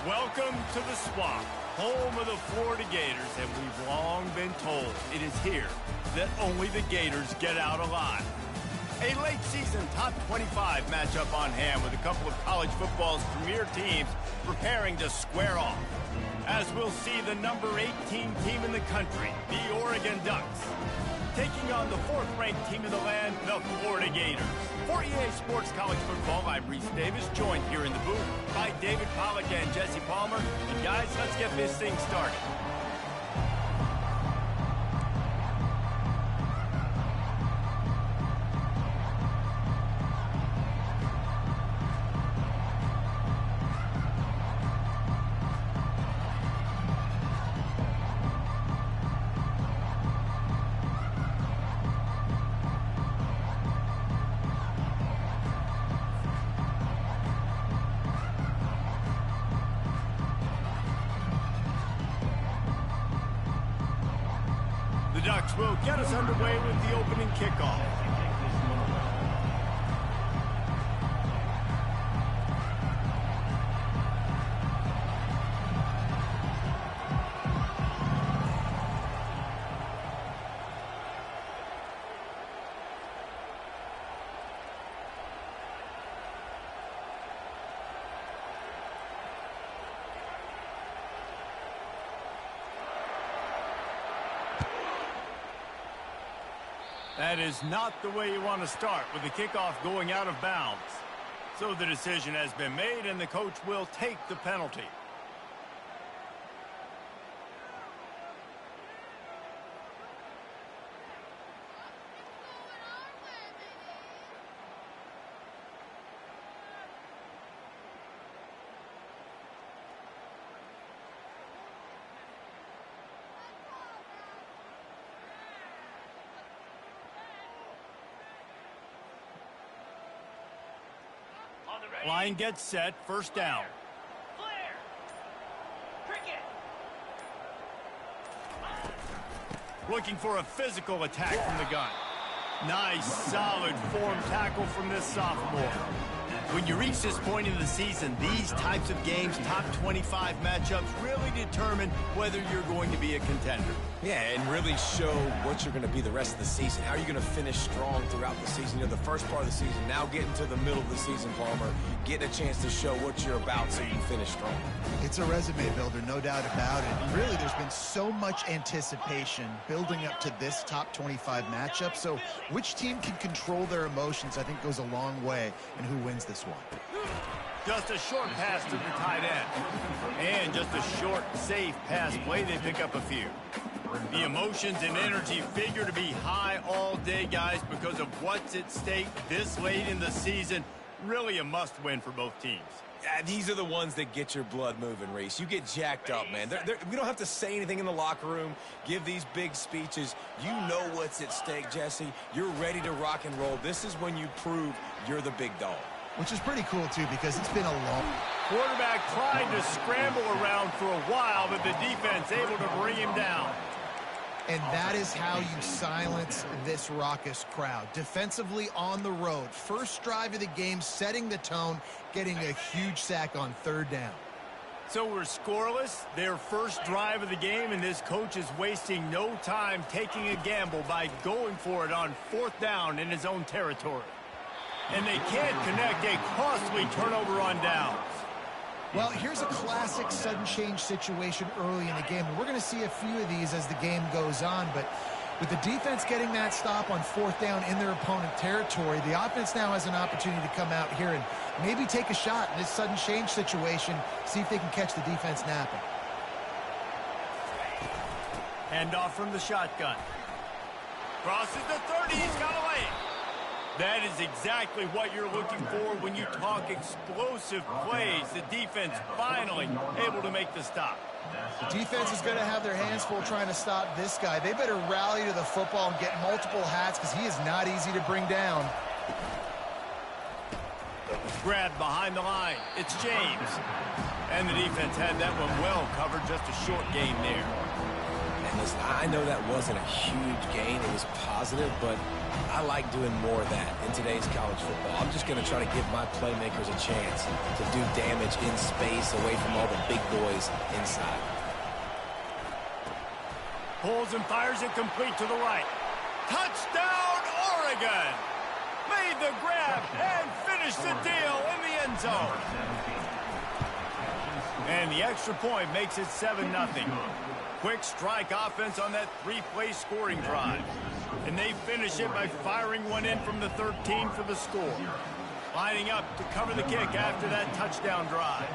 Welcome to the Swamp, home of the Florida Gators, and we've long been told it is here that only the Gators get out alive. A late season top 25 matchup on hand with a couple of college football's premier teams preparing to square off. As we'll see the number 18 team in the country, the Oregon Ducks, taking on the fourth-ranked team in the land, the Florida Gators. For EA Sports College Football, I'm Reese Davis, joined here in the booth by David Pollack and Jesse Palmer. And guys, let's get this thing started. The Ducks will get us underway with the opening kickoff. That is not the way you want to start with the kickoff going out of bounds. So the decision has been made and the coach will take the penalty. Line gets set, first down. Looking for a physical attack from the gun. Nice, solid form tackle from this sophomore. When you reach this point in the season, these types of games, top 25 matchups, really determine whether you're going to be a contender. Yeah, and really show what you're going to be the rest of the season. How are you going to finish strong throughout the season? You know, the first part of the season, now getting to the middle of the season, Palmer, getting a chance to show what you're about so you can finish strong. It's a resume builder, no doubt about it. And really, there's been so much anticipation building up to this top 25 matchup. So which team can control their emotions, I think, goes a long way in who wins this one. Just a short pass to the tight end. And just a short, safe pass play. They pick up a few. The emotions and energy figure to be high all day, guys, because of what's at stake this late in the season. Really a must-win for both teams. Yeah, these are the ones that get your blood moving, Reese. You get jacked up, man. We don't have to say anything in the locker room, give these big speeches. You know what's at stake, Jesse. You're ready to rock and roll. This is when you prove you're the big dog. Which is pretty cool, too, because it's been a long... Quarterback tried to scramble around for a while, but the defense able to bring him down. And that is how you silence this raucous crowd. Defensively on the road. First drive of the game, setting the tone, getting a huge sack on third down. So we're scoreless, their first drive of the game, and this coach is wasting no time taking a gamble by going for it on fourth down in his own territory. And they can't connect a costly turnover on downs. Well, here's a classic sudden change situation early in the game. And we're going to see a few of these as the game goes on. But with the defense getting that stop on fourth down in their opponent territory, the offense now has an opportunity to come out here and maybe take a shot in this sudden change situation, see if they can catch the defense napping. Handoff from the shotgun. Crosses the 30, he's got away. That is exactly what you're looking for when you talk explosive plays. The defense finally able to make the stop. The defense is going to have their hands full trying to stop this guy. They better rally to the football and get multiple hats because he is not easy to bring down. Grabbed behind the line. It's James. And the defense had that one well covered. Just a short gain there. man. Listen, I know that wasn't a huge gain. It was positive, but I like doing more of that in today's college football. I'm just going to try to give my playmakers a chance to do damage in space away from all the big boys inside. Pulls and fires it complete to the right. Touchdown, Oregon! Made the grab and finished the deal in the end zone. And the extra point makes it 7-0. Quick strike offense on that three-play scoring drive. And they finish it by firing one in from the 13 for the score. Lining up to cover the kick after that touchdown drive.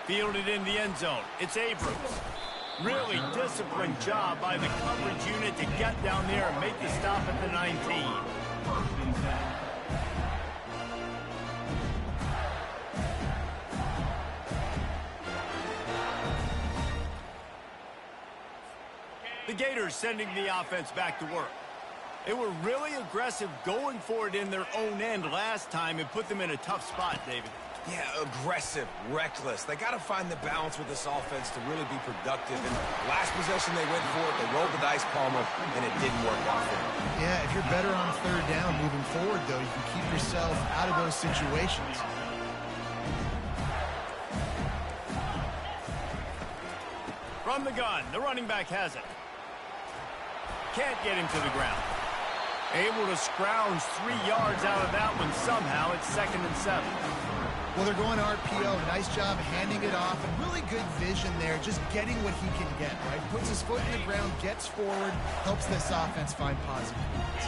Fielded in the end zone. It's Abrams. Really disciplined job by the coverage unit to get down there and make the stop at the 19. The Gators sending the offense back to work. They were really aggressive going for it in their own end last time and put them in a tough spot, David. Yeah, aggressive, reckless. They got to find the balance with this offense to really be productive. And last possession they went for it, they rolled the dice, Palmer, and it didn't work out for them. Yeah, if you're better on third down moving forward, though, you can keep yourself out of those situations. From the gun, the running back has it. Can't get him to the ground. Able to scrounge 3 yards out of that one somehow. It's 2nd and 7. Well, they're going RPO. Nice job handing it off. And really good vision there, just getting what he can get, right? Puts his foot in the ground, gets forward, helps this offense find positive points.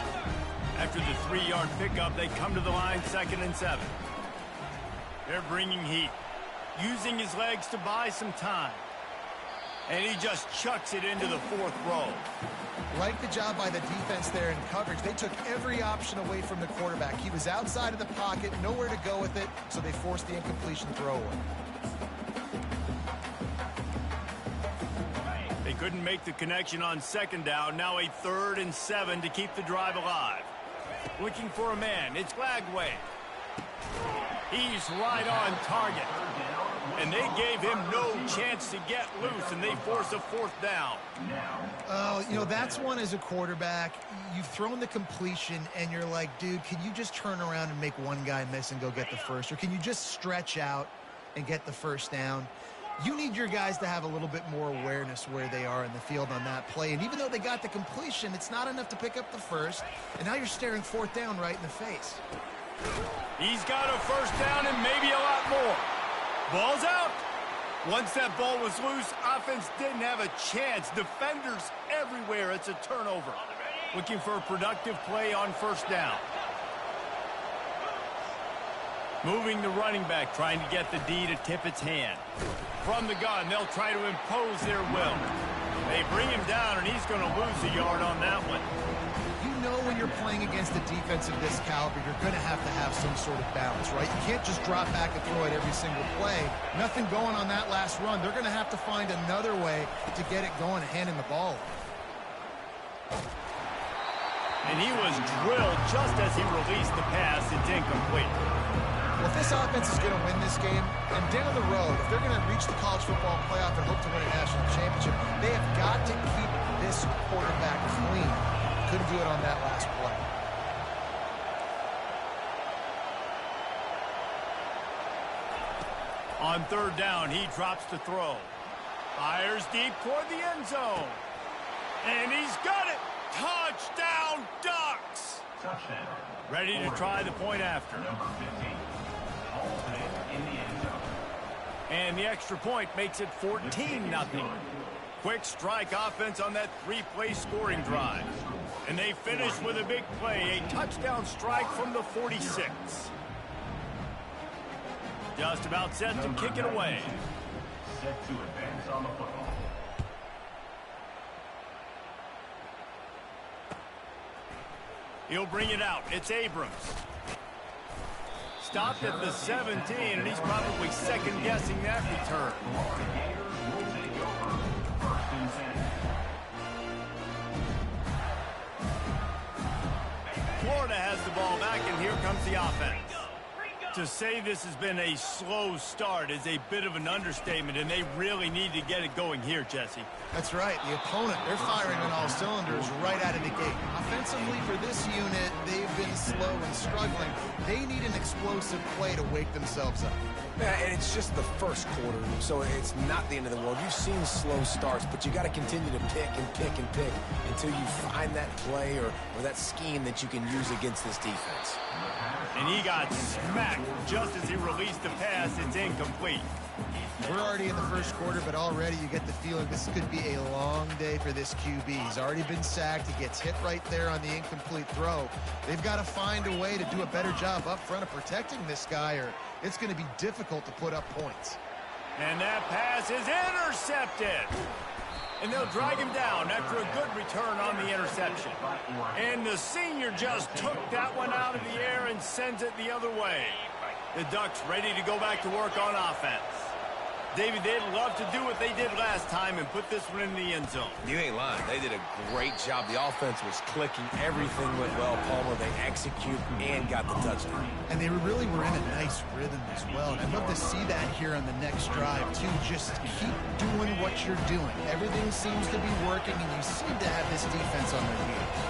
After the 3-yard pickup, they come to the line, 2nd and 7. They're bringing heat, using his legs to buy some time. And he just chucks it into the 4th row. Like the job by the defense there in coverage. They took every option away from the quarterback. He was outside of the pocket, nowhere to go with it, so they forced the incompletion throw away. They couldn't make the connection on 2nd down. Now a 3rd and 7 to keep the drive alive. Looking for a man. It's Lagway. He's right on target. And they gave him no chance to get loose, and they force a 4th down. You know, that's one as a quarterback. You've thrown the completion, and you're like, dude, can you just turn around and make one guy miss and go get the first? Or can you just stretch out and get the first down? You need your guys to have a little bit more awareness where they are in the field on that play. And even though they got the completion, it's not enough to pick up the first. And now you're staring 4th down right in the face. He's got a 1st down and maybe a lot more. Ball's out. Once that ball was loose, offense didn't have a chance. Defenders everywhere. It's a turnover. Looking for a productive play on 1st down. Moving the running back, trying to get the D to tip its hand. From the gun, they'll try to impose their will. They bring him down, and he's going to lose a yard on that one. You know when you're playing against a defense of this caliber, you're going to have some sort of balance, right? You can't just drop back and throw it every single play. Nothing going on that last run. They're going to have to find another way to get it going and handing the ball. And he was drilled just as he released the pass. It's incomplete. Well, if this offense is going to win this game, and down the road, if they're going to reach the college football playoff and hope to win a national championship, they have got to keep this quarterback clean. Couldn't do it on that last play. On 3rd down, he drops to throw. Fires deep toward the end zone. And he's got it. Touchdown, Ducks. Touchdown. Ready to try the point after. And the extra point makes it 14-0. Quick strike offense on that 3-play scoring drive. And they finish with a big play, a touchdown strike from the 46. Just about set to kick it away. Set to advance on the football. He'll bring it out. It's Abrams. Stopped at the 17, and he's probably second-guessing that return. Florida has the ball back, and here comes the offense. To say this has been a slow start is a bit of an understatement, and they really need to get it going here, Jesse. That's right. The opponent, they're firing on all cylinders right out of the gate. Offensively, for this unit, they've been slow and struggling. They need an explosive play to wake themselves up. Yeah, and it's just the first quarter, so it's not the end of the world. You've seen slow starts, but you got to continue to pick and pick and pick until you find that play or that scheme that you can use against this defense. And he got smacked just as he released the pass. It's incomplete. We're already in the first quarter, but already you get the feeling this could be a long day for this QB. He's already been sacked. He gets hit right there on the incomplete throw. They've got to find a way to do a better job up front of protecting this guy, or it's going to be difficult to put up points. And that pass is intercepted. And they'll drag him down after a good return on the interception. And the senior just took that one out of the air and sends it the other way. The Ducks ready to go back to work on offense. David, they'd love to do what they did last time and put this one in the end zone. You ain't lying. They did a great job. The offense was clicking. Everything went well, Palmer. They executed and got the touchdown. And they really were in a nice rhythm as well. And I'd love to see that here on the next drive, too. Just keep doing what you're doing. Everything seems to be working, and you seem to have this defense on their heels.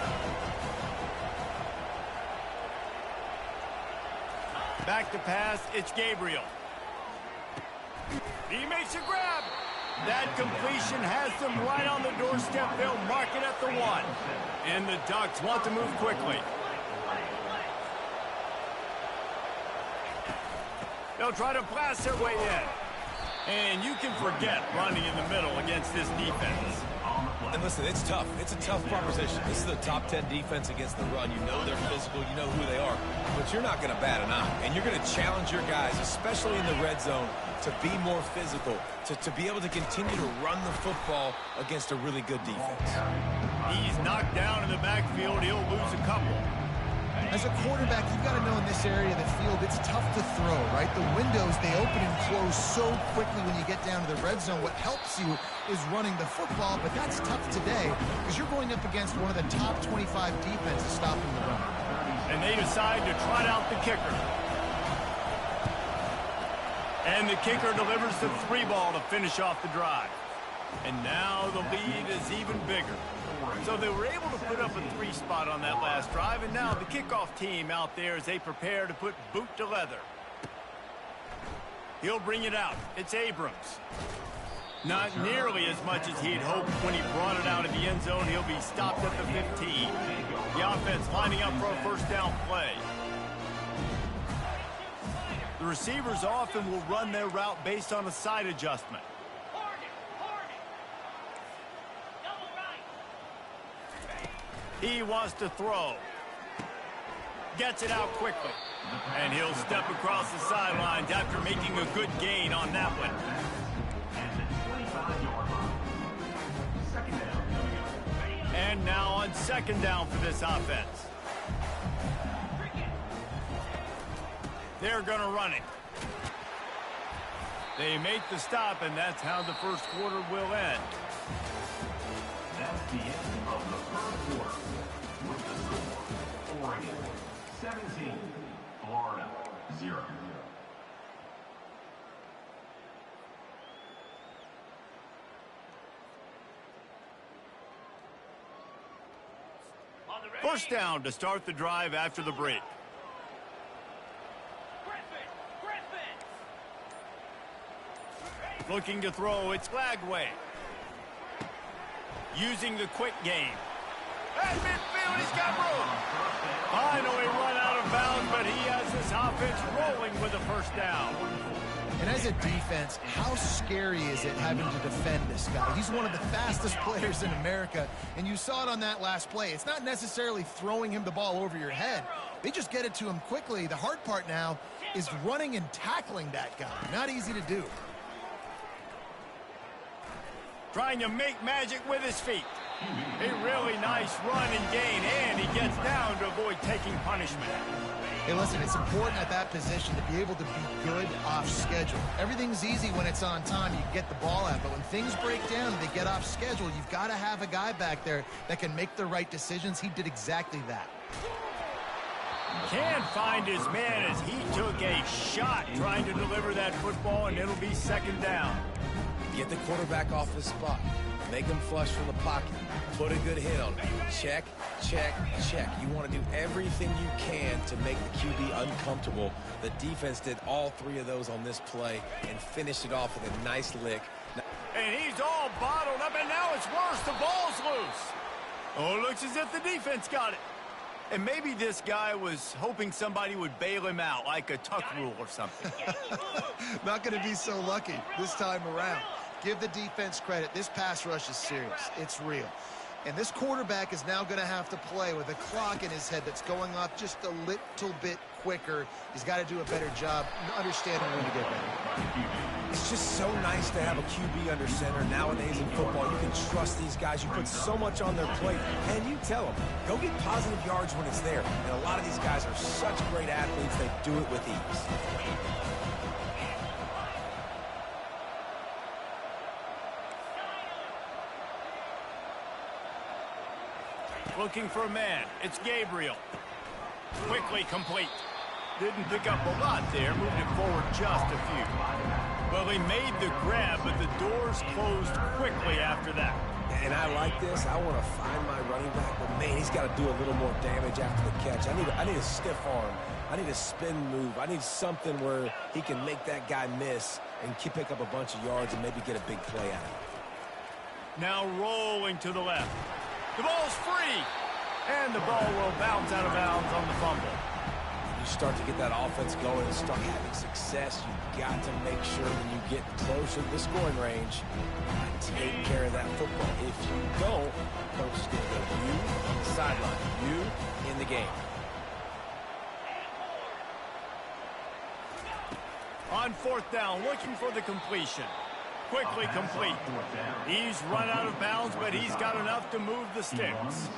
Back to pass, it's Gabriel. He makes a grab. That completion has them right on the doorstep. They'll mark it at the 1. And the Ducks want to move quickly. They'll try to blast their way in. And you can forget running in the middle against this defense. And listen, it's tough. It's a tough proposition. This is the top 10 defense against the run. You know they're physical. You know who they are. But you're not going to bat an eye. And you're going to challenge your guys, especially in the red zone, to be more physical, to be able to continue to run the football against a really good defense. He's knocked down in the backfield. He'll lose a couple. As a quarterback, you've got to know in this area of the field, it's tough to throw, right? The windows, they open and close so quickly when you get down to the red zone. What helps you is running the football, but that's tough today because you're going up against one of the top 25 defenses stopping the run. And they decide to trot out the kicker. And the kicker delivers the 3-ball to finish off the drive. And now the lead is even bigger. So they were able to put up a 3 spot on that last drive, and now the kickoff team out there as they prepare to put boot to leather. He'll bring it out. It's Abrams. Not nearly as much as he'd hoped when he brought it out of the end zone. He'll be stopped at the 15. The offense lining up for a first down play. The receivers often will run their route based on a side adjustment. He wants to throw. Gets it out quickly. And he'll step across the sidelines after making a good gain on that one. And now on second down for this offense. They're going to run it. They make the stop, and that's how the first quarter will end. That's the end of the first quarter. With the score, Oregon 17, Florida 0. First down to start the drive after the break. Looking to throw, it's Lagway. Using the quick game. At midfield, he's got room. Finally run out of bounds, but he has this offense rolling with a first down. And as a defense, how scary is it having to defend this guy? He's one of the fastest players in America, and you saw it on that last play. It's not necessarily throwing him the ball over your head. They just get it to him quickly. The hard part now is running and tackling that guy. Not easy to do. Trying to make magic with his feet. A really nice run and gain, and he gets down to avoid taking punishment. Hey, listen, it's important at that position to be able to be good off schedule. Everything's easy when it's on time. You get the ball out, but when things break down and they get off schedule, you've got to have a guy back there that can make the right decisions. He did exactly that. Can't find his man as he took a shot trying to deliver that football, and it'll be second down. Get the quarterback off his spot. Make him flush from the pocket. Put a good hit on him. Check, check, check. You want to do everything you can to make the QB uncomfortable. The defense did all three of those on this play and finished it off with a nice lick. And he's all bottled up, and now it's worse. The ball's loose. Oh, it looks as if the defense got it. And maybe this guy was hoping somebody would bail him out, like a tuck rule or something. Not going to be so lucky this time around. Give the defense credit. This pass rush is serious. It's real. And this quarterback is now going to have to play with a clock in his head that's going off just a little bit quicker. He's got to do a better job understanding when to get better. It's just so nice to have a QB under center. Nowadays in football, you can trust these guys. You put so much on their plate, and you tell them, go get positive yards when it's there. And a lot of these guys are such great athletes, they do it with ease. Looking for a man. It's Gabriel. Quickly complete. Didn't pick up a lot there. Moved it forward just a few. Well, he made the grab, but the doors closed quickly after that. And I like this. I want to find my running back, but man, he's got to do a little more damage after the catch. I need a stiff arm. I need a spin move. I need something where he can make that guy miss and pick up a bunch of yards and maybe get a big play out of it. Now rolling to the left. The ball's free, and the ball will bounce out of bounds on the fumble. You start to get that offense going and start having success, you've got to make sure when you get closer to the scoring range, take care of that football. If you don't, coach is going to go you on the sideline, you in the game. On fourth down, looking for the completion. Quickly complete. He's run out of bounds, but he's got enough to move the sticks.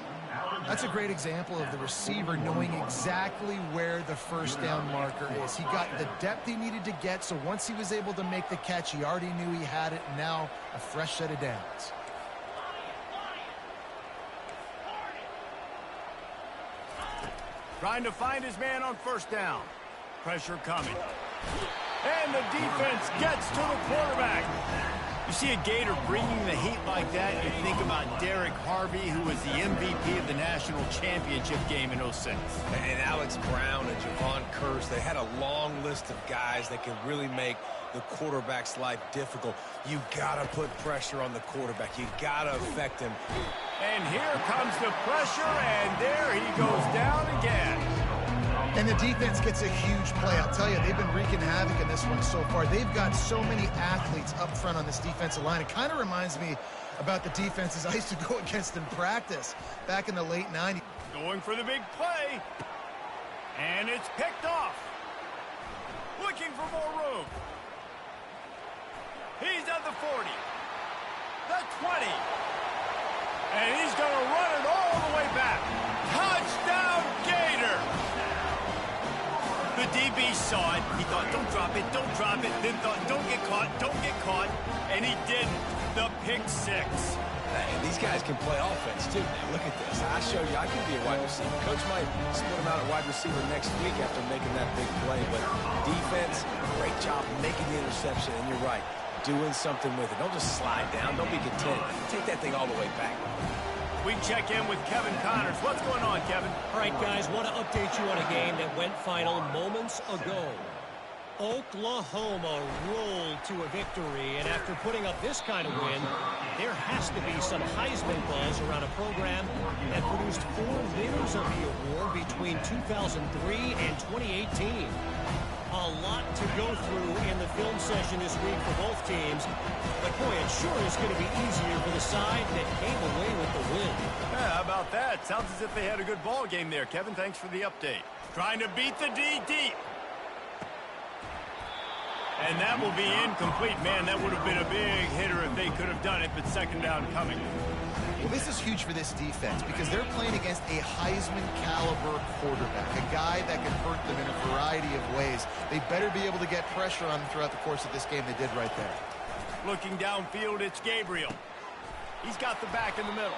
That's a great example of the receiver knowing exactly where the first down marker is. He got the depth he needed to get, so once he was able to make the catch, he already knew he had it. Now a fresh set of downs. Trying to find his man on first down. Pressure coming. And the defense gets to the quarterback. You see a Gator bringing the heat like that, you think about Derek Harvey, who was the MVP of the national championship game in '06. And Alex Brown and Javon Curse, they had a long list of guys that can really make the quarterback's life difficult. You got to put pressure on the quarterback. You got to affect him. And here comes the pressure, and there he goes down again. And the defense gets a huge play. I'll tell you, they've been wreaking havoc in this one so far. They've got so many athletes up front on this defensive line. It kind of reminds me about the defenses I used to go against in practice back in the late 90s. Going for the big play. And it's picked off. Looking for more room. He's at the 40. The 20. And he's going to run it all the way back. Touchdown, Gator! The DB saw it. He thought, don't drop it, don't drop it. Then thought, don't get caught, don't get caught. And he didn't. The pick six. Hey, these guys can play offense, too. Now, look at this. I show you I can be a wide receiver. Coach might split him out at wide receiver next week after making that big play. But defense, great job making the interception. And you're right, doing something with it. Don't just slide down. Don't be content. Take that thing all the way back. We check in with Kevin Connors. What's going on, Kevin? All right, guys, want to update you on a game that went final moments ago. Oklahoma rolled to a victory, and after putting up this kind of win, there has to be some Heisman buzz around a program that produced 4 winners of the award between 2003 and 2018. A lot to go through in the film session this week for both teams, but boy, it sure is going to be easier for the side that came away with the win. Yeah, how about that? Sounds as if they had a good ball game there, Kevin. Thanks for the update. Trying to beat the D deep. And that will be incomplete. Man, that would have been a big hitter if they could have done it, but second down coming. Well, this is huge for this defense because they're playing against a Heisman-caliber quarterback, a guy that can hurt them in a variety of ways. They better be able to get pressure on them throughout the course of this game. They did right there. Looking downfield, it's Gabriel. He's got the back in the middle.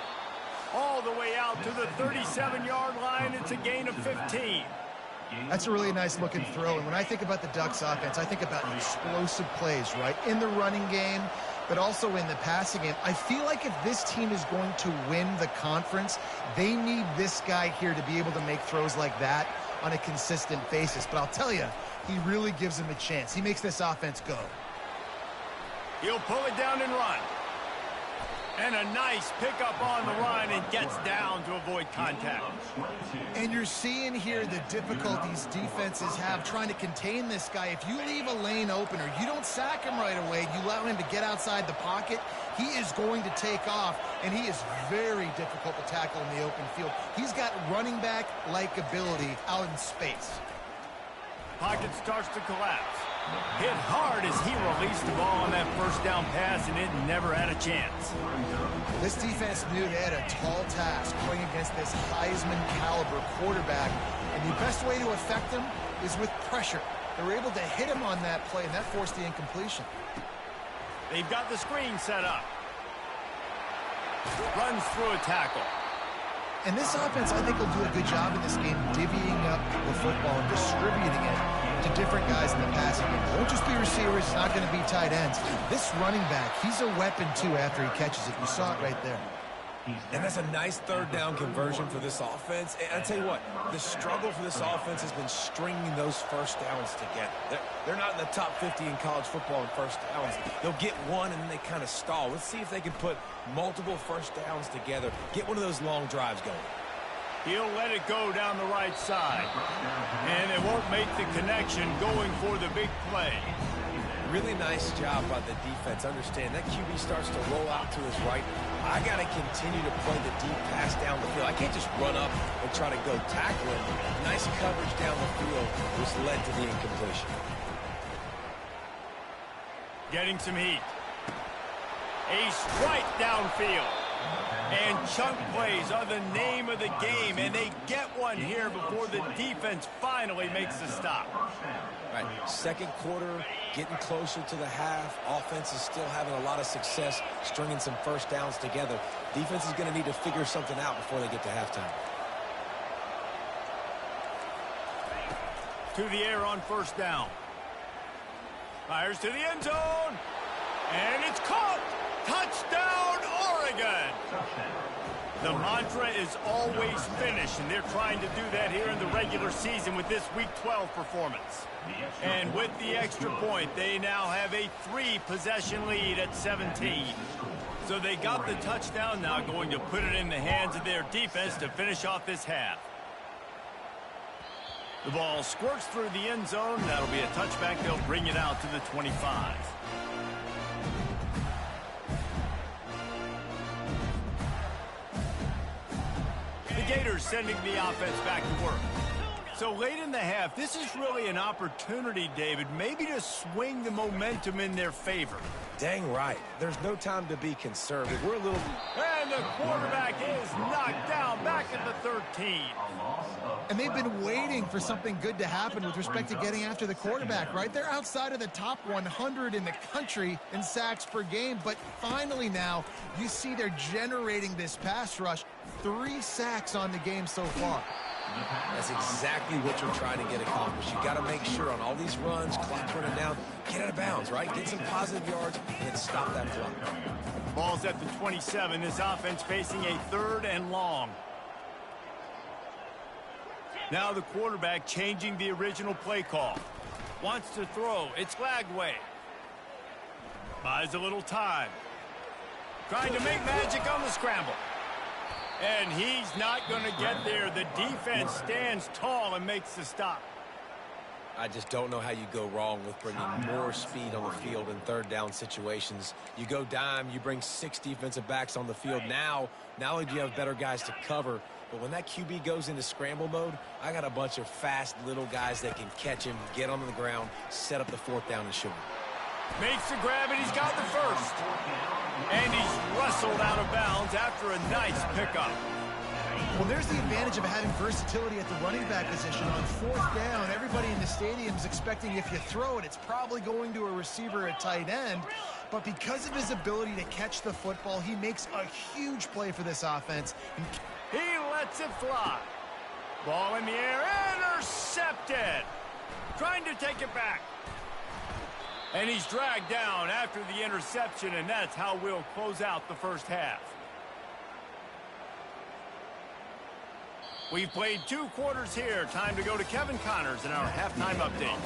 All the way out to the 37-yard line. It's a gain of 15. That's a really nice looking throw. And when I think about the Ducks offense, I think about explosive plays, right? In the running game, but also in the passing game. I feel like if this team is going to win the conference, they need this guy here to be able to make throws like that on a consistent basis. But I'll tell you, he really gives him a chance. He makes this offense go. He'll pull it down and run. And a nice pickup on the run and gets down to avoid contact. And you're seeing here the difficulties defenses have trying to contain this guy. If you leave a lane open or you don't sack him right away, you allow him to get outside the pocket, he is going to take off, and he is very difficult to tackle in the open field. He's got running back-like ability out in space. Pocket starts to collapse. Hit hard as he released the ball on that first down pass, and it never had a chance. This defense knew they had a tall task playing against this Heisman-caliber quarterback, and the best way to affect him is with pressure. They were able to hit him on that play, and that forced the incompletion. They've got the screen set up. Runs through a tackle. And this offense, I think, will do a good job in this game divvying up the football and distributing it to different guys in the passing game. It won't just be receivers. It's not going to be tight ends. This running back, he's a weapon, too, after he catches it. You saw it right there. And that's a nice third down conversion for this offense. And I tell you what, the struggle for this offense has been stringing those first downs together. They're not in the top 50 in college football in first downs. They'll get one and then they kind of stall. Let's see if they can put multiple first downs together, get one of those long drives going. He'll let it go down the right side. And it won't make the connection going for the big play. Really nice job by the defense. Understand that QB starts to roll out to his right. I got to continue to play the deep pass down the field. I can't just run up and try to go tackle him. Nice coverage down the field, which led to the incompletion. Getting some heat. A strike downfield. And chunk plays are the name of the game, and they get one here before the defense finally makes the stop. Right, second quarter, getting closer to the half. Offense is still having a lot of success stringing some first downs together. Defense is going to need to figure something out before they get to halftime. To the air on first down. Fires to the end zone. And it's caught. Touchdown, Oregon. The mantra is always finish, and they're trying to do that here in the regular season with this Week 12 performance. And with the extra point, they now have a 3-possession lead at 17. So they got the touchdown, now going to put it in the hands of their defense to finish off this half. The ball squirts through the end zone. That'll be a touchback. They'll bring it out to the 25. The Gators sending the offense back to work. So late in the half, this is really an opportunity, David, maybe to swing the momentum in their favor. Dang right. There's no time to be conservative. We're a little... And the quarterback is knocked down back at the 13. And they've been waiting for something good to happen with respect to getting after the quarterback, right? They're outside of the top 100 in the country in sacks per game, but finally now you see they're generating this pass rush. 3 sacks on the game so far. That's exactly what you're trying to get accomplished. You got to make sure on all these runs, clock running down, get out of bounds, right? Get some positive yards and then stop that clock. Ball's at the 27. This offense facing a 3rd and long. Now the quarterback changing the original play call. Wants to throw. It's Lagway. Buys a little time. Trying to make magic on the scramble. And he's not going to get there. The defense stands tall and makes the stop. I just don't know how you go wrong with bringing more speed on the field in 3rd down situations. You go dime, you bring 6 defensive backs on the field. Now not only do you have better guys to cover, but when that QB goes into scramble mode, I got a bunch of fast little guys that can catch him, get on the ground, set up the 4th down and short. Makes the grab, and he's got the first. And he's wrestled out of bounds after a nice pickup. Well, there's the advantage of having versatility at the running back position. On 4th down, everybody in the stadium is expecting if you throw it, it's probably going to a receiver at tight end. But because of his ability to catch the football, he makes a huge play for this offense. He lets it fly. Ball in the air, intercepted. Trying to take it back. And he's dragged down after the interception, and that's how we'll close out the first half. We've played 2 quarters here. Time to go to Kevin Connors in our halftime update.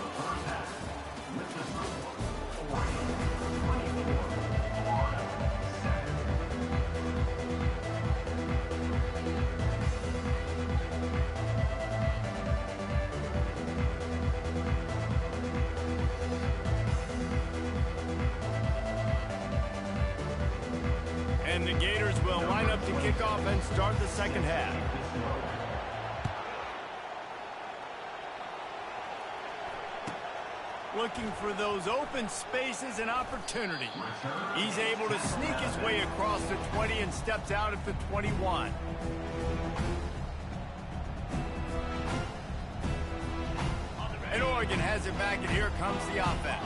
And the Gators will line up to kick off and start the second half. Looking for those open spaces and opportunity. He's able to sneak his way across the 20 and steps out at the 21. And Oregon has it back, and here comes the offense.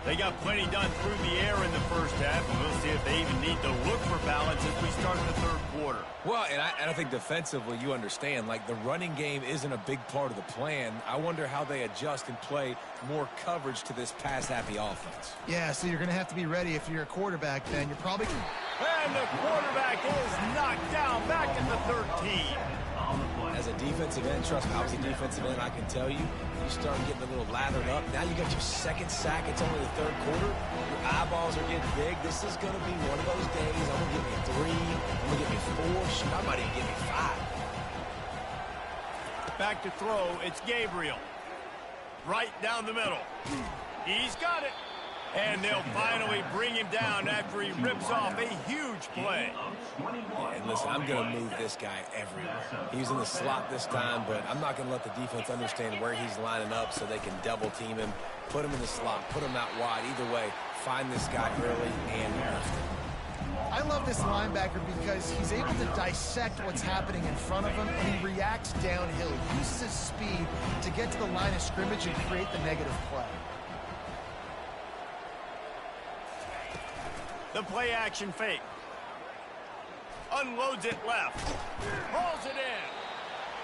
They got plenty done through the air in the first half, and we'll see if they even need to look for balance as we start the third quarter. Well, and I think defensively, you understand, like the running game isn't a big part of the plan. I wonder how they adjust and play more coverage to this pass-happy offense. Yeah, so you're going to have to be ready if you're a quarterback, then. You're probably... And the quarterback is knocked down back at the 13. As a defensive end, trust me, I was a defensive end, I can tell you, you start getting a little lathered up. Now you got your second sack. It's only the third quarter. Your eyeballs are getting big. This is going to be one of those days. I'm going to get me 3. I'm going to get me 4. Shoot, I might even get me 5. Back to throw. It's Gabriel. Right down the middle. He's got it. And they'll finally bring him down after he rips off a huge play. Yeah, and listen, I'm going to move this guy everywhere. He's in the slot this time, but I'm not going to let the defense understand where he's lining up so they can double team him, put him in the slot, put him out wide. Either way, find this guy early and lift him. I love this linebacker because he's able to dissect what's happening in front of him, and he reacts downhill. He uses his speed to get to the line of scrimmage and create the negative play. The play action fake. Unloads it left. Hauls it in.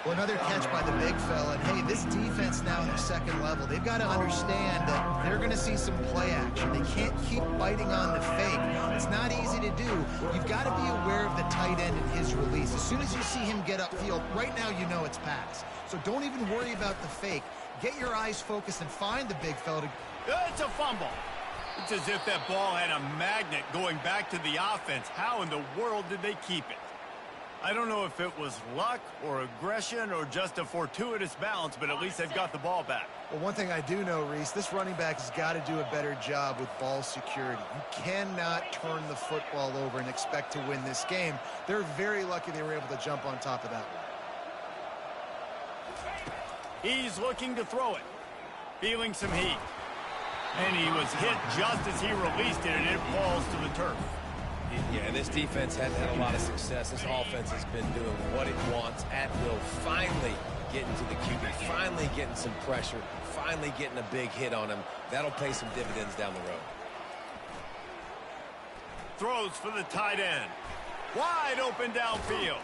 Well, another catch by the big fella. And, hey, this defense now in the second level, they've got to understand that they're going to see some play action. They can't keep biting on the fake. It's not easy to do. You've got to be aware of the tight end and his release. As soon as you see him get upfield, right now you know it's pass. So don't even worry about the fake. Get your eyes focused and find the big fella. It's a fumble. It's as if that ball had a magnet going back to the offense. How in the world did they keep it? I don't know if it was luck or aggression or just a fortuitous bounce, but at least they've got the ball back. Well, one thing I do know, Reese, this running back has got to do a better job with ball security. You cannot turn the football over and expect to win this game. They're very lucky they were able to jump on top of that one. He's looking to throw it. Feeling some heat. And he was hit just as he released it, and it falls to the turf. Yeah, and this defense hadn't had a lot of success. This offense has been doing what it wants at will. Finally getting to the QB, finally getting some pressure, finally getting a big hit on him. That'll pay some dividends down the road. Throws for the tight end. Wide open downfield.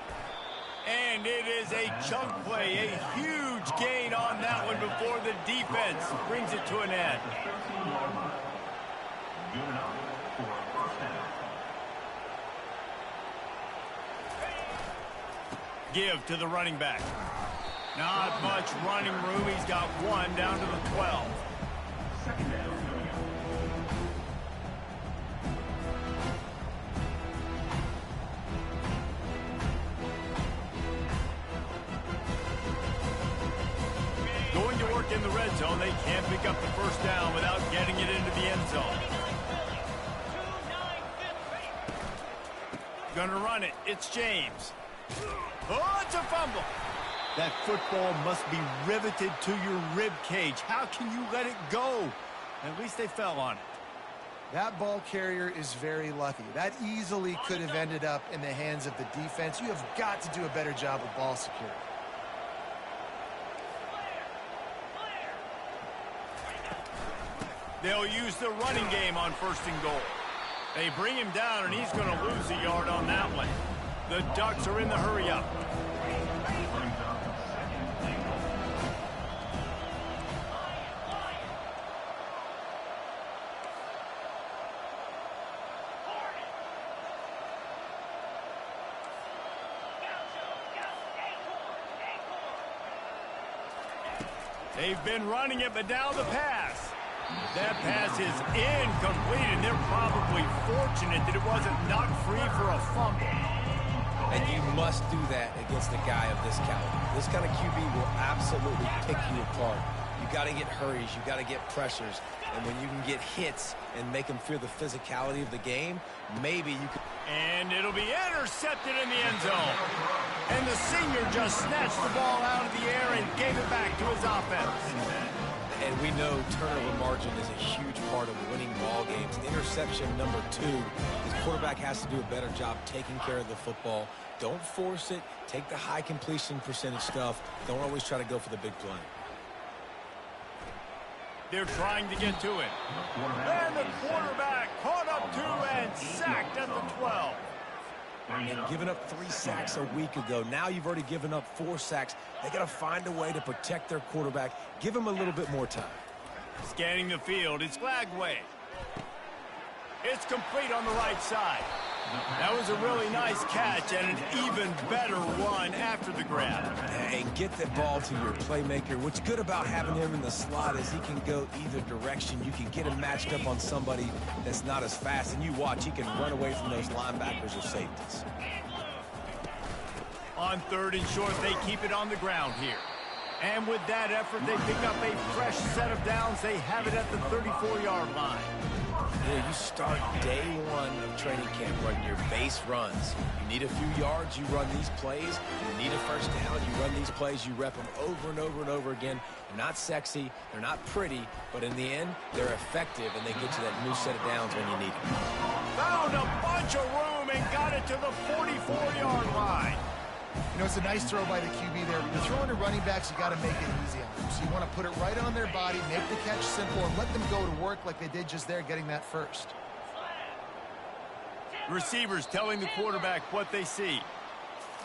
And it is a chunk play, a huge gain on that one before the defense brings it to an end. Good enough for a first down. Give to the running back. Not much running room. He's got one down to the 12. Second down. Going to work in the red zone. They can't pick up the first down without getting it into the end zone. Gonna run it. It's James. Oh, it's a fumble. That football must be riveted to your rib cage. How can you let it go? At least they fell on it. That ball carrier is very lucky. That easily could have ended up in the hands of the defense. You have got to do a better job with ball security. They'll use the running game on first and goal. They bring him down, and he's going to lose a yard on that one. The Ducks are in the hurry-up. Brings up second They've been running it, but now the pass. That pass is incomplete, and they're probably fortunate that it wasn't knocked free for a fumble. And you must do that against a guy of this caliber. This kind of QB will absolutely pick you apart. You got to get hurries. You got to get pressures. And when you can get hits and make them feel the physicality of the game, maybe you can. And it'll be intercepted in the end zone. And the senior just snatched the ball out of the air and gave it back to his offense. And we know turnover margin is a huge part of winning ball games. Interception number 2. His quarterback has to do a better job taking care of the football. Don't force it. Take the high completion percentage stuff. Don't always try to go for the big play. They're trying to get to it. And the quarterback caught up to and sacked at the 12. And giving up 3 sacks a week ago. Now you've already given up 4 sacks. They got to find a way to protect their quarterback. Give him a little bit more time. Scanning the field, it's Glagway. It's complete on the right side. That was a really nice catch and an even better run after the grab. And get the ball to your playmaker. What's good about having him in the slot is he can go either direction. You can get him matched up on somebody that's not as fast. And you watch, he can run away from those linebackers or safeties. On 3rd and short, they keep it on the ground here. And with that effort, they pick up a fresh set of downs. They have it at the 34-yard line. You start day 1 of training camp running your base runs. You need a few yards, you run these plays. You need a first down, you run these plays. You rep them over and over and over again. They're not sexy, they're not pretty, but in the end, they're effective, and they get you that new set of downs when you need them. Found a bunch of room and got it to the 44-yard line. You know, it's a nice throw by the QB there. When you're throwing to running backs, you got to make it easy on them. So you want to put it right on their body, make the catch simple, and let them go to work like they did just there, getting that first. Receivers telling the quarterback what they see.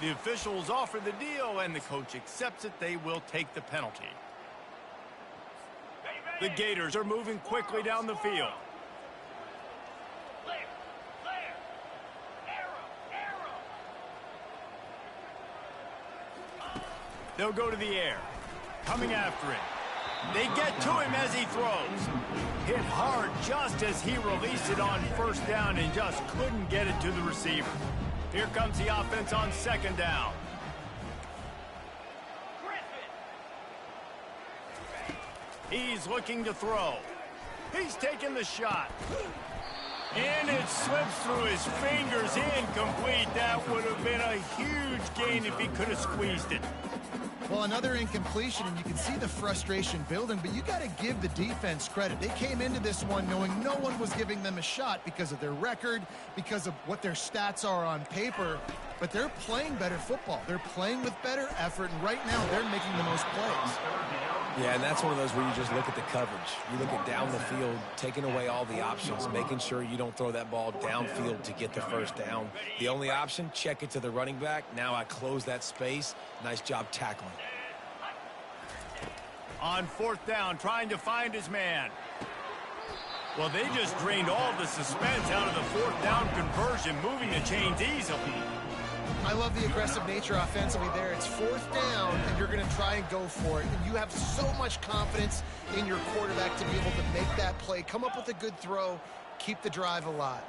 The officials offer the deal, and the coach accepts it. They will take the penalty. The Gators are moving quickly down the field. They'll go to the air. Coming after it. They get to him as he throws. Hit hard just as he released it on 1st down and just couldn't get it to the receiver. Here comes the offense on 2nd down. He's looking to throw. He's taking the shot. And it slips through his fingers, incomplete. That would have been a huge gain if he could have squeezed it. Well, another incompletion, and you can see the frustration building, but you got to give the defense credit. They came into this one knowing no one was giving them a shot because of their record, because of what their stats are on paper, but they're playing better football. They're playing with better effort, and right now they're making the most plays. Yeah, and that's one of those where you just look at the coverage. You look at down the field, taking away all the options, making sure you don't throw that ball downfield to get the first down. The only option, check it to the running back. Now I close that space. Nice job tackling. On 4th down, trying to find his man. Well, they just drained all the suspense out of the 4th down conversion, moving the chains easily. I love the aggressive nature offensively there. It's 4th down, and you're going to try and go for it. And you have so much confidence in your quarterback to be able to make that play, come up with a good throw, keep the drive alive.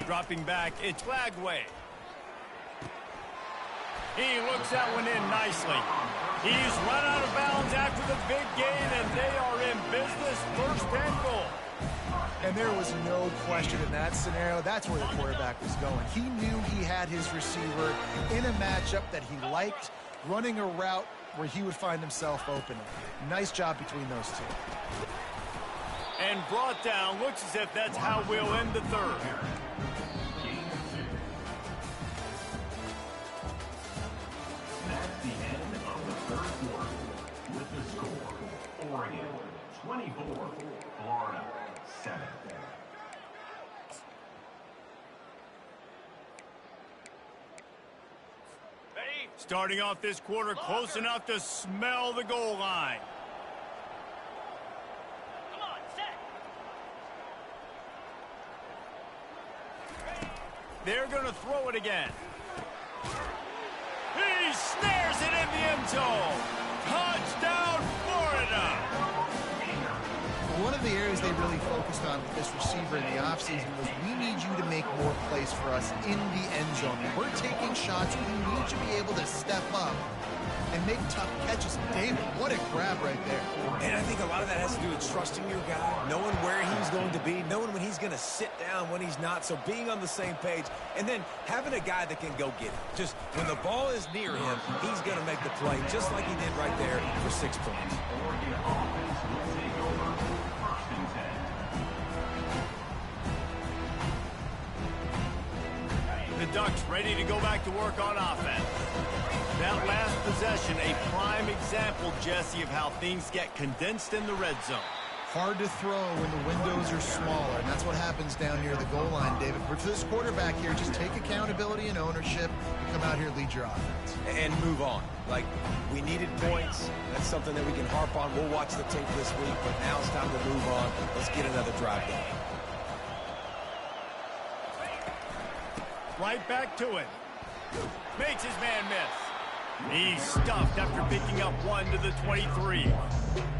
Dropping back, it's Glagway. He looks that one in nicely. He's run out of bounds after the big gain, and they are in business, 1st and goal. And there was no question in that scenario. That's where the quarterback was going. He knew he had his receiver in a matchup that he liked, running a route where he would find himself open. Nice job between those two. And brought down. Looks as if that's how we'll end the 3rd. That's the end of the 3rd quarter. With the score, Oregon 24, Florida 7. Starting off this quarter close enough to smell the goal line. Come on, set. They're going to throw it again. He snares fires it in the end zone. Touchdown, Florida. One of the areas they really focused on with this receiver in the offseason was we need you to make more plays for us in the end zone. When we're taking shots, we need you to be able to step up and make tough catches. David, what a grab right there. And I think a lot of that has to do with trusting your guy, knowing where he's going to be, knowing when he's going to sit down, when he's not, so being on the same page, and then having a guy that can go get it. Just when the ball is near him, he's going to make the play, just like he did right there for 6 points. Oregon offense will take over 1st and 10. The Ducks ready to go back to work on offense. That last possession, a prime example, Jesse, of how things get condensed in the red zone. Hard to throw when the windows are smaller, and that's what happens down near the goal line, David. But for this quarterback here, just take accountability and ownership and come out here and lead your offense. And move on. Like, we needed points. That's something that we can harp on. We'll watch the tape this week, but now it's time to move on. Let's get another drive going. Right back to it. Makes his man miss. He's stuffed after picking up 1 to the 23.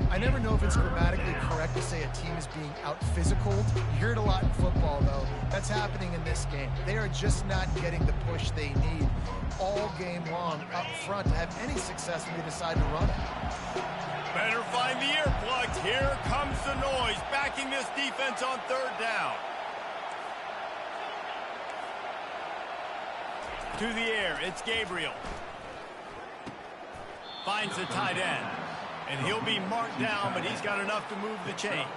I never know if it's grammatically correct to say a team is being out-physical. You hear it a lot in football, though. That's happening in this game. They are just not getting the push they need all game long up front to have any success when they decide to run it. Better find the earplugs. Here comes the noise, backing this defense on 3rd down. To the air, it's Gabriel. Finds the tight end. And he'll be marked down, but he's got enough to move the chains.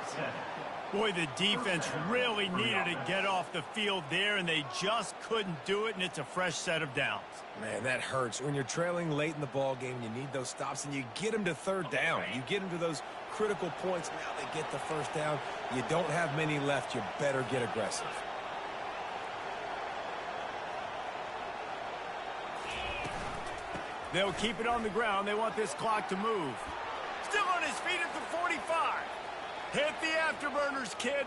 Boy, the defense really needed to get off the field there, and they just couldn't do it, and it's a fresh set of downs. Man, that hurts. When you're trailing late in the ball game, you need those stops, and you get them to 3rd down. You get them to those critical points. Now they get the 1st down. You don't have many left. You better get aggressive. They'll keep it on the ground. They want this clock to move. Still on his feet at the 45. Hit the afterburners, kid.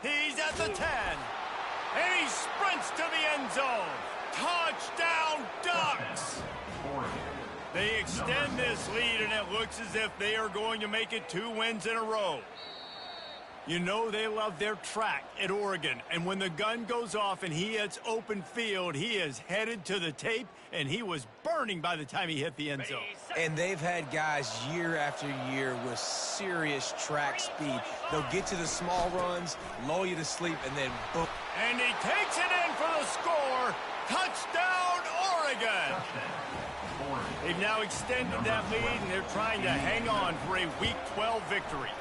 He's at the 10. And he sprints to the end zone. Touchdown, Ducks. They extend this lead, and it looks as if they are going to make it 2 wins in a row. You know they love their track at Oregon, and when the gun goes off and he hits open field, he is headed to the tape, and he was burning by the time he hit the end zone. And they've had guys year after year with serious track speed. They'll get to the small runs, lull you to sleep, and then boom. And he takes it in for the score. Touchdown, Oregon! They've now extended that lead, and they're trying to hang on for a Week 12 victory.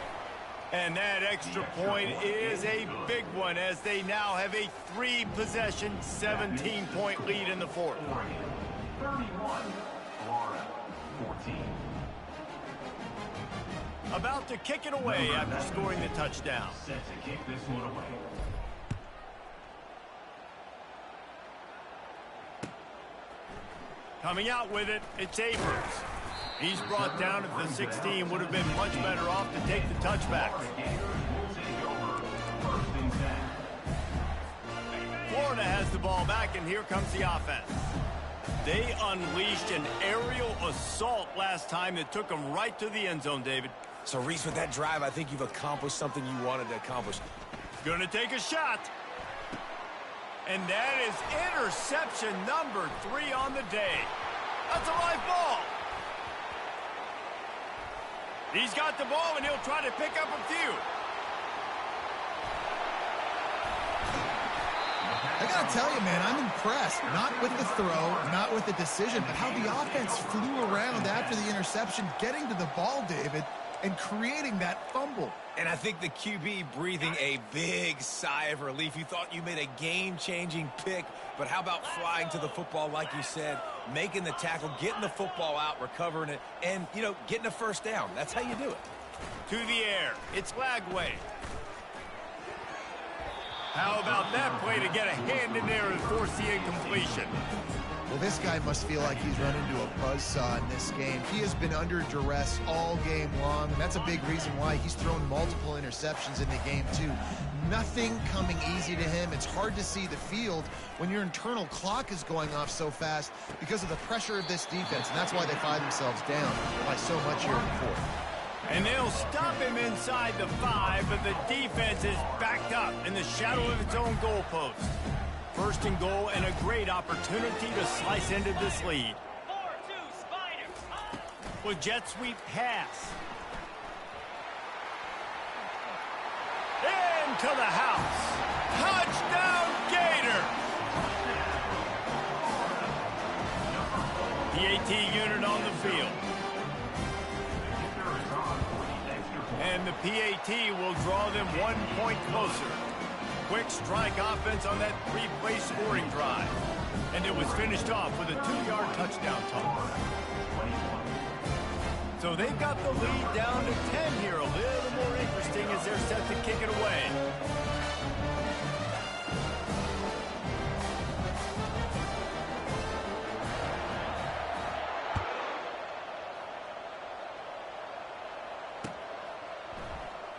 And that extra point is a big one, as they now have a 3-possession, 17-point lead in the 4th. 31, Florida 14. About to kick it away after scoring the touchdown. Set to kick this one away. Coming out with it, it's Abrams. He's brought down at the 16. Would have been much better off to take the touchback. Florida has the ball back, and here comes the offense. They unleashed an aerial assault last time that took them right to the end zone, David. So, Reese, with that drive, I think you've accomplished something you wanted to accomplish. Gonna take a shot. And that is interception number 3 on the day. That's a live ball. He's got the ball, and he'll try to pick up a few. I got to tell you, man, I'm impressed. Not with the throw, not with the decision, but how the offense flew around after the interception, getting to the ball, David, and creating that fumble. And I think the QB breathing a big sigh of relief. You thought you made a game-changing pick, but how about flying to the football, like you said, making the tackle, getting the football out, recovering it, and, you know, getting a 1st down. That's how you do it. To the air. It's Lagway. How about that play to get a hand in there and force the incompletion? Well, this guy must feel like he's run into a buzzsaw in this game. He has been under duress all game long, and that's a big reason why he's thrown multiple interceptions in the game, too. nothing coming easy to him. It's hard to see the field when your internal clock is going off so fast because of the pressure of this defense, and that's why they find themselves down by so much here in the fourth. And they'll stop him inside the 5, but the defense is backed up in the shadow of its own goalpost. First and goal, and a great opportunity to slice into this lead. 4-2 Spiders. With jet sweep pass. Into the house. Touchdown, Gator! PAT unit on the field. And the PAT will draw them 1 point closer. Quick strike offense on that 3-play scoring drive. And it was finished off with a 2-yard touchdown toss. So they've got the lead down to 10 here. A little more interesting as they're set to kick it away.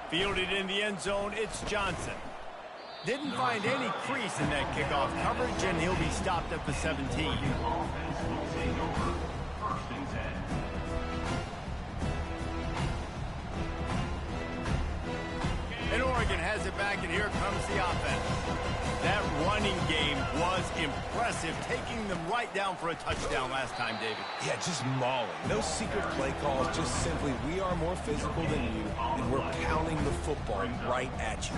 Fielded in the end zone, it's Johnson. Didn't find any crease in that kickoff coverage, and he'll be stopped at the 17. And Oregon has it back, and here comes the offense. That running game was impressive, taking them right down for a touchdown last time, David. Yeah, just mauling. No secret play calls, just simply we are more physical than you, and we're pounding the football right at you.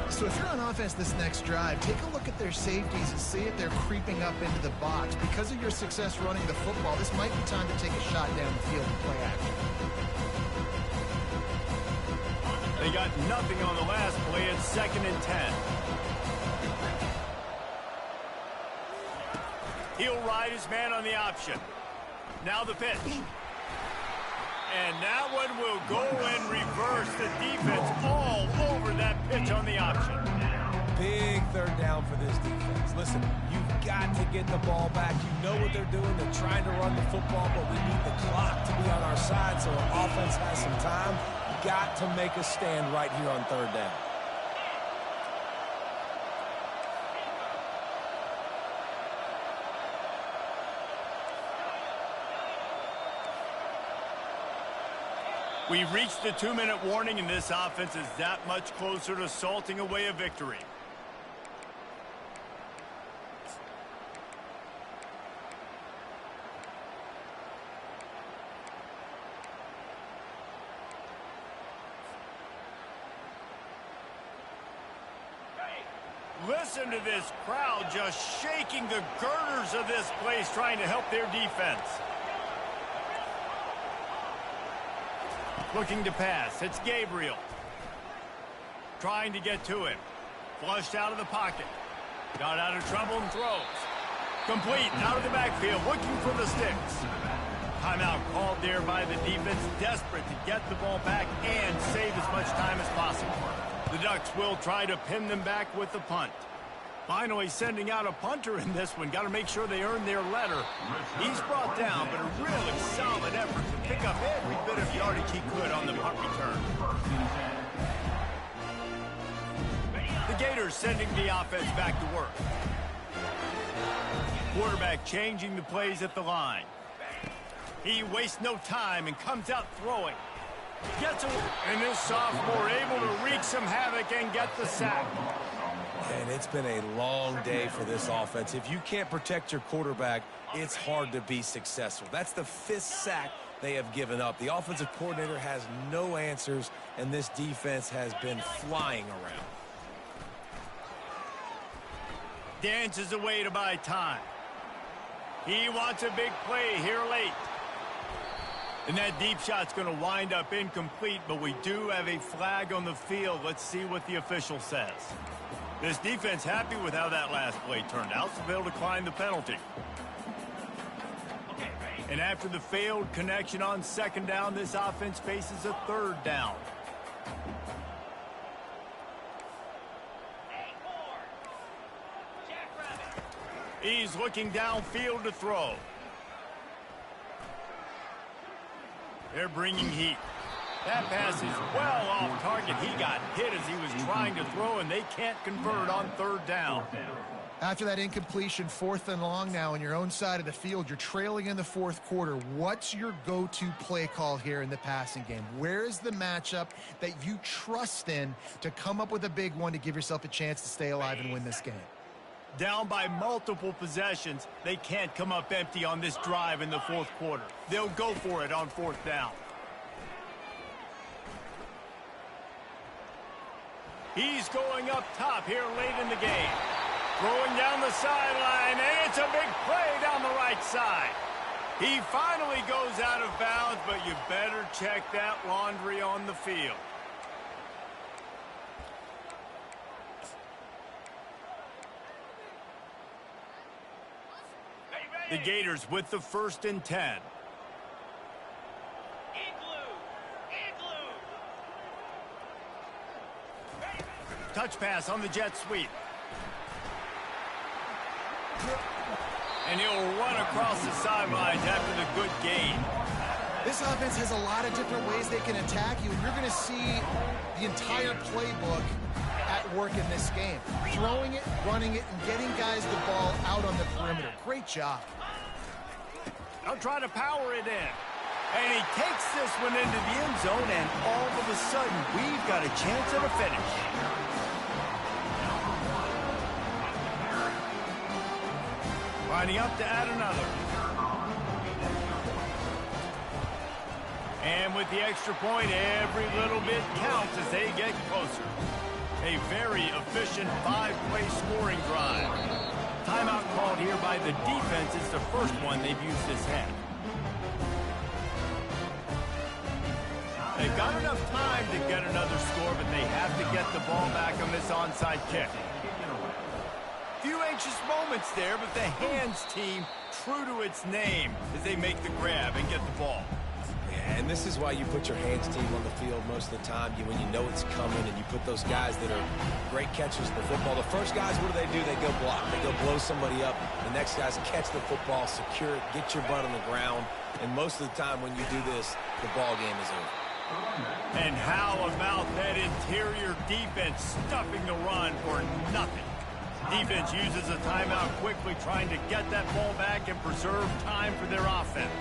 So if you're on offense this next drive, take a look at their safeties and see if they're creeping up into the box. Because of your success running the football, this might be time to take a shot down the field and play action. They got nothing on the last play. It's 2nd and 10. He'll ride his man on the option. Now the pitch. And that one will go and reverse the defense all over that pitch on the option. Big 3rd down for this defense. Listen, you've got to get the ball back. You know what they're doing. They're trying to run the football, but we need the clock to be on our side so our offense has some time. Got to make a stand right here on 3rd down. We've reached the 2-minute warning, and this offense is that much closer to salting away a victory. Listen to this crowd just shaking the girders of this place, trying to help their defense. Looking to pass. It's Gabriel. Trying to get to him. Flushed out of the pocket. Got out of trouble and throws. Complete out of the backfield. Looking for the sticks. Timeout called there by the defense. Desperate to get the ball back and save as much time as possible. The Ducks will try to pin them back with the punt. Finally sending out a punter in this one. Got to make sure they earn their letter. He's brought down, but a really solid effort to pick up every bit of yardage he could on the punt return. The Gators sending the offense back to work. Quarterback changing the plays at the line. He wastes no time and comes out throwing. Gets away, and this sophomore able to wreak some havoc and get the sack. And it's been a long day for this offense. If you can't protect your quarterback, it's hard to be successful. That's the 5th sack they have given up. The offensive coordinator has no answers, and this defense has been flying around. Dances away to buy time. He wants a big play here late. And that deep shot's going to wind up incomplete, but we do have a flag on the field. Let's see what the official says. This defense happy with how that last play turned out, so they'll decline the penalty. And after the failed connection on 2nd down, this offense faces a 3rd down. He's looking downfield to throw. They're bringing heat. That pass is well off target. He got hit as he was trying to throw, and they can't convert on third down. After that incompletion, 4th and long now on your own side of the field, you're trailing in the 4th quarter. What's your go-to play call here in the passing game? Where is the matchup that you trust in to come up with a big one to give yourself a chance to stay alive and win this game? Down by multiple possessions, they can't come up empty on this drive in the 4th quarter. They'll go for it on 4th down. He's going up top here late in the game. Throwing down the sideline, and it's a big play down the right side. He finally goes out of bounds, but you better check that laundry on the field. The Gators with the 1st and 10. Touch pass on the jet sweep. And he'll run across the sidelines after the good gain. This offense has a lot of different ways they can attack you, and you're going to see the entire playbook at work in this game. Throwing it, running it, and getting guys the ball out on the perimeter. Great job. They'll try to power it in. And he takes this one into the end zone, and all of a sudden, we've got a chance at a finish. Lining up to add another. And with the extra point, every little bit counts as they get closer. A very efficient 5-play scoring drive. Timeout called here by the defense. It's the first one they've used this half. They've got enough time to get another score, but they have to get the ball back on this onside kick. Few anxious moments there, but the hands team true to its name as they make the grab and get the ball. Yeah, and this is why you put your hands team on the field most of the time. When you know it's coming, and you put those guys that are great catchers of the football. The first guys, what do? They go block. They go blow somebody up. The next guys catch the football, secure it, get your butt on the ground. And most of the time when you do this, the ball game is over. And how about that interior defense stuffing the run for nothing? Defense uses a timeout quickly, trying to get that ball back and preserve time for their offense.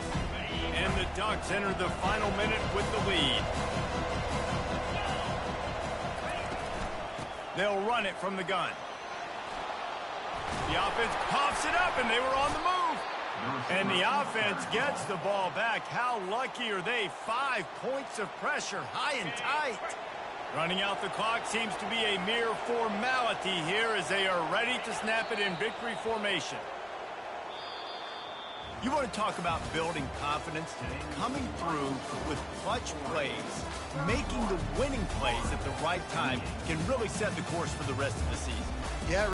And the Ducks enter the final minute with the lead. They'll run it from the gun. The offense coughs it up, and they were on the move. And the offense gets the ball back. How lucky are they? 5 points of pressure, high and tight. Running out the clock seems to be a mere formality here as they are ready to snap it in victory formation. You want to talk about building confidence? Coming through with clutch plays, making the winning plays at the right time can really set the course for the rest of the season. Yeah.